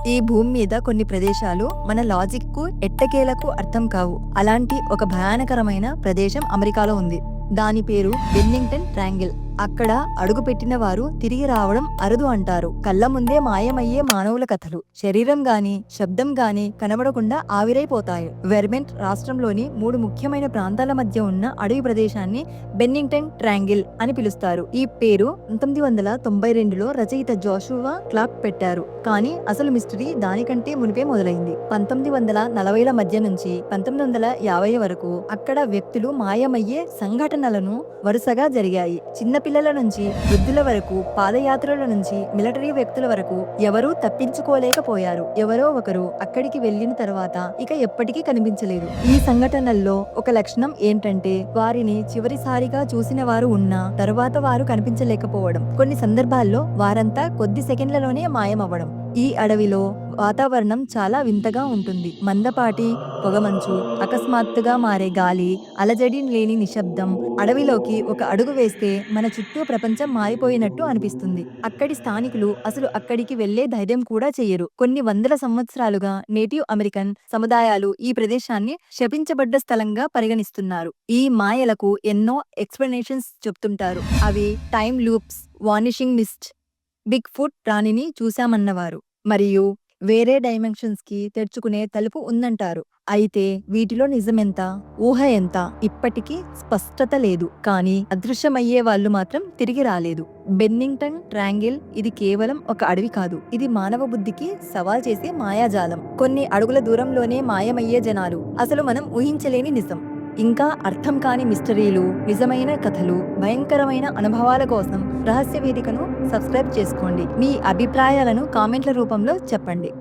ఈ భూమి మీద కొన్ని ప్రదేశాలు మన లాజిక్ కు ఎట్టకేలకు అర్థం కావు. అలాంటి ఒక భయానకరమైన ప్రదేశం అమెరికాలో ఉంది. దాని పేరు బెన్నింగ్టన్ ట్రయాంగిల్. అక్కడ అడుగుపెట్టిన వారు తిరిగి రావడం అరుదు అంటారు. కళ్ళ ముందే మాయమయ్యే మానవుల కథలు. శరీరం గాని శబ్దం గాని కనబడకుండా ఆవిరైపోతాయి. వెర్మెంట్ రాష్ట్రంలోని 3 ముఖ్యమైన ప్రాంతాల మధ్య ఉన్న అడవి ప్రదేశాన్ని బెన్నింగ్టన్ ట్రయాంగిల్ అని పిలుస్తారు. ఈ పేరు 1992లో రచయిత జోషువా క్లార్క్ పెట్టారు. కానీ అసలు మిస్టరీ దానికంటే మునిపే మొదలైంది. 1940ల మధ్య నుంచి 1950 వరకు అక్కడ వ్యక్తులు మాయమయ్యే సంఘటనలను వరుసగా జరిగాయి. చిన్నపిల్లల నుంచి వృద్ధుల వరకు, పాదయాత్రల నుంచి మిలిటరీ వ్యక్తుల వరకు ఎవరూ తప్పించుకోలేకపోయారు. ఎవరో ఒకరు అక్కడికి వెళ్లిన తర్వాత ఇక ఎప్పటికీ కనిపించలేదు. ఈ సంఘటనల్లో ఒక లక్షణం ఏంటంటే వారిని చివరిసారిగా చూసిన వారు ఉన్నా తర్వాత వారు కనిపించలేకపోవడం. కొన్ని సందర్భాల్లో వారంతా కొద్ది సెకండ్లలోనే మాయమవ్వడం. ఈ అడవిలో వాతావరణం చాలా వింతగా ఉంటుంది. మందపాటి పొగమంచు, అకస్మాత్తుగా మారే గాలి, అలజడి లేని నిశ్శబ్దం. అడవిలోకి ఒక అడుగు వేస్తే మన చుట్టూ ప్రపంచం మారిపోయినట్టు అనిపిస్తుంది. అక్కడి స్థానికులు అసలు అక్కడికి వెళ్లే ధైర్యం కూడా చెయ్యరు. కొన్ని వందల సంవత్సరాలుగా నేటివ్ అమెరికన్ సముదాయాలు ఈ ప్రదేశాన్ని శపించబడ్డ స్థలంగా పరిగణిస్తున్నారు. ఈ మాయలకు ఎన్నో ఎక్స్ప్లెనేషన్స్ చెప్తుంటారు. అవి time loops, vanishing mist, bigfoot ప్రాణిని చూశామన్నవారు, మరియు వేరే డైమెన్షన్స్ కి తెరుచుకునే తలుపు ఉందంటారు. అయితే వీటిలో నిజమెంత, ఊహ ఎంత ఇప్పటికీ స్పష్టత లేదు. కానీ అదృశ్యమయ్యే వాళ్ళు మాత్రం తిరిగి రాలేదు. బెన్నింగ్టన్ ట్రయాంగిల్ ఇది కేవలం ఒక అడవి కాదు. ఇది మానవ బుద్ధికి సవాల్ చేసే మాయాజాలం. కొన్ని అడుగుల దూరంలోనే మాయమయ్యే జనాలు, అసలు మనం ఊహించలేని నిజం. ఇంకా అర్థం కాని మిస్టరీలు, నిజమైన కథలు, భయంకరమైన అనుభవాల కోసం రహస్య వేదికను సబ్స్క్రైబ్ చేసుకోండి. మీ అభిప్రాయాలను కామెంట్ల రూపంలో చెప్పండి.